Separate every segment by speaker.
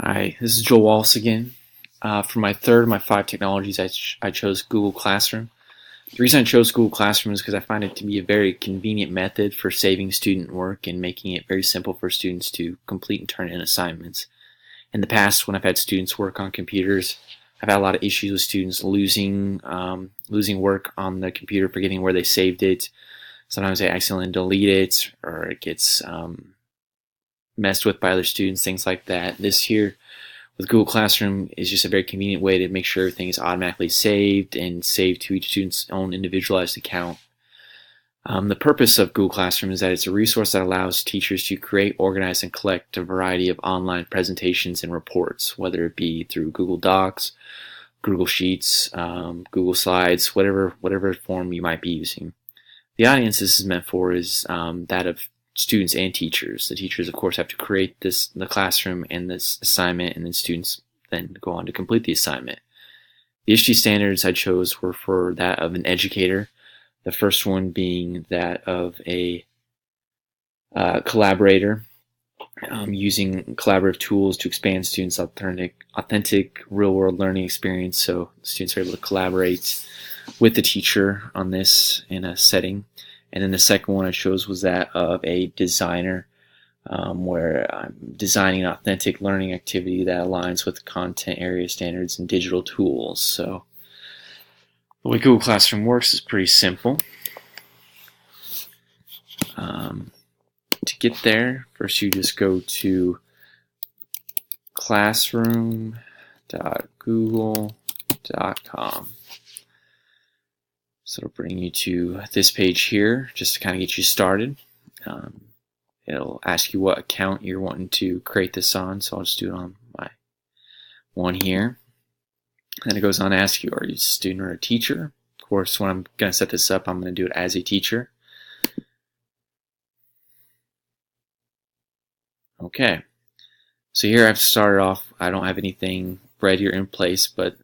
Speaker 1: Hi, this is Joel Wallace again. For my third of my five technologies, I chose Google Classroom. The reason I chose Google Classroom is because I find it to be a very convenient method for saving student work and making it very simple for students to complete and turn in assignments. In the past, when I've had students work on computers, I've had a lot of issues with students losing work on the computer, forgetting where they saved it. Sometimes they accidentally delete it, or it gets messed with by other students, things like that. This here with Google Classroom is just a very convenient way to make sure everything is automatically saved and saved to each student's own individualized account. The purpose of Google Classroom is that it's a resource that allows teachers to create, organize, and collect a variety of online presentations and reports, whether it be through Google Docs, Google Sheets, Google Slides, whatever form you might be using. The audience this is meant for is that of students and teachers. The teachers, of course, have to create the classroom and this assignment, and then students then go on to complete the assignment. The ISTE standards I chose were for that of an educator, the first one being that of a collaborator, using collaborative tools to expand students' authentic real-world learning experience, so students are able to collaborate with the teacher on this in a setting. And then the second one I chose was that of a designer, where I'm designing an authentic learning activity that aligns with content area standards and digital tools. So the way Google Classroom works is pretty simple. To get there, first you just go to classroom.google.com. So it'll bring you to this page here, just to kind of get you started. It'll ask you what account you're wanting to create this on, so I'll just do it on my one here. Then it goes on to ask you, are you a student or a teacher? Of course, when I'm going to set this up, I'm going to do it as a teacher. Okay, so here I've started off. I don't have anything ready or in place, but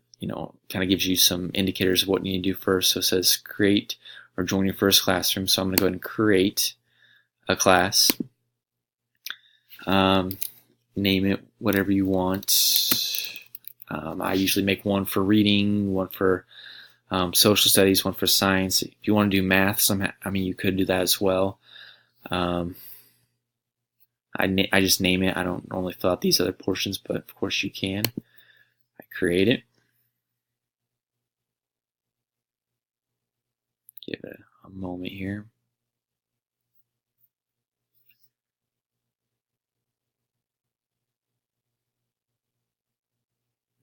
Speaker 1: kind of gives you some indicators of what you need to do first. So it says create or join your first classroom. So I'm going to go ahead and create a class. Name it whatever you want. I usually make one for reading, one for social studies, one for science. If you want to do math, you could do that as well. I just name it. I don't normally fill out these other portions, but of course you can. I create it. Give it a moment here.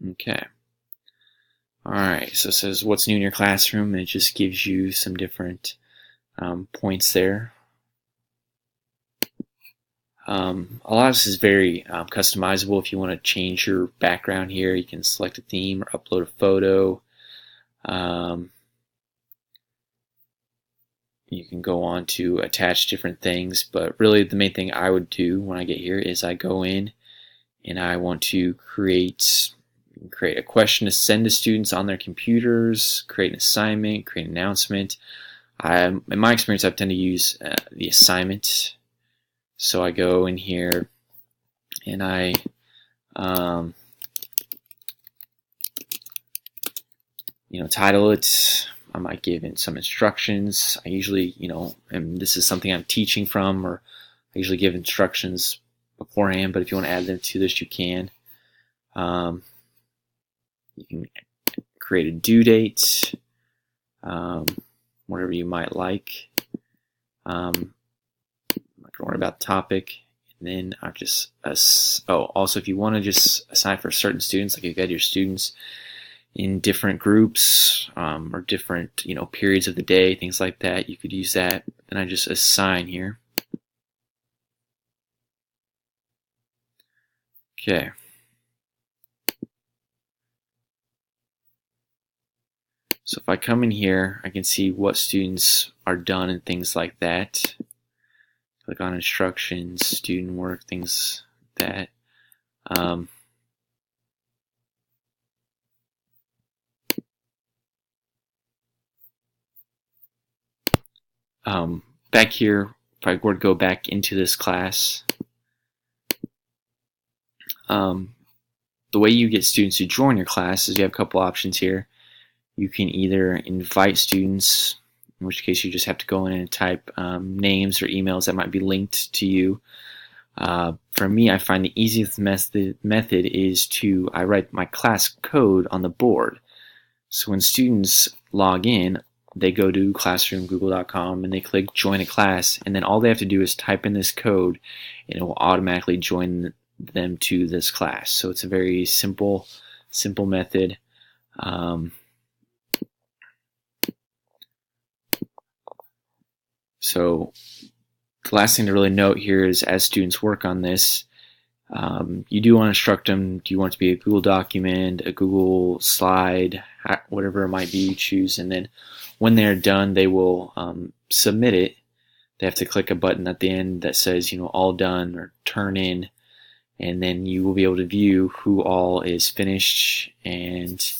Speaker 1: Okay. Alright, so it says what's new in your classroom, and it just gives you some different points there. A lot of this is very customizable. If you want to change your background here, you can select a theme or upload a photo. You can go on to attach different things, but really the main thing I would do when I get here is I go in and I want to create a question to send to students on their computers, create an assignment, create an announcement. In my experience, I've tended to use the assignment. So I go in here and I title it. I might give in some instructions. I usually, and this is something I'm teaching from, or I usually give instructions beforehand, but if you want to add them to this, you can. You can create a due date, whatever you might like. I'm not going to worry about the topic. And then I'll just, also if you want to just assign for certain students, like if you had your students in different groups or different periods of the day, things like that, you could use that. And I just assign here. Okay. So if I come in here, I can see what students are done and things like that. Click on instructions, student work, things like that. Back here, if I were to go back into this class, the way you get students to join your class is you have a couple options here. You can either invite students, in which case you just have to go in and type names or emails that might be linked to you. For me, I find the easiest method is I write my class code on the board. So when students log in, they go to classroom.google.com and they click join a class, and then all they have to do is type in this code and it will automatically join them to this class. So it's a very simple method. So the last thing to really note here is, as students work on this, you do want to instruct them, do you want it to be a Google document, a Google slide, whatever it might be you choose, and then when they're done, they will submit it. They have to click a button at the end that says, all done or turn in, and then you will be able to view who all is finished, and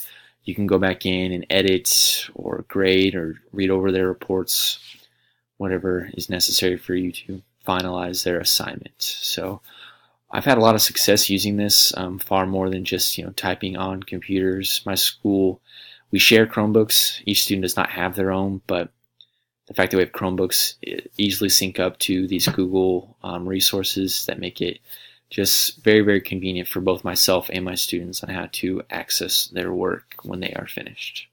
Speaker 1: you can go back in and edit or grade or read over their reports, whatever is necessary for you to finalize their assignment. So I've had a lot of success using this, far more than just typing on computers. My school, we share Chromebooks. Each student does not have their own, but the fact that we have Chromebooks easily sync up to these Google resources that make it just very, very convenient for both myself and my students on how to access their work when they are finished.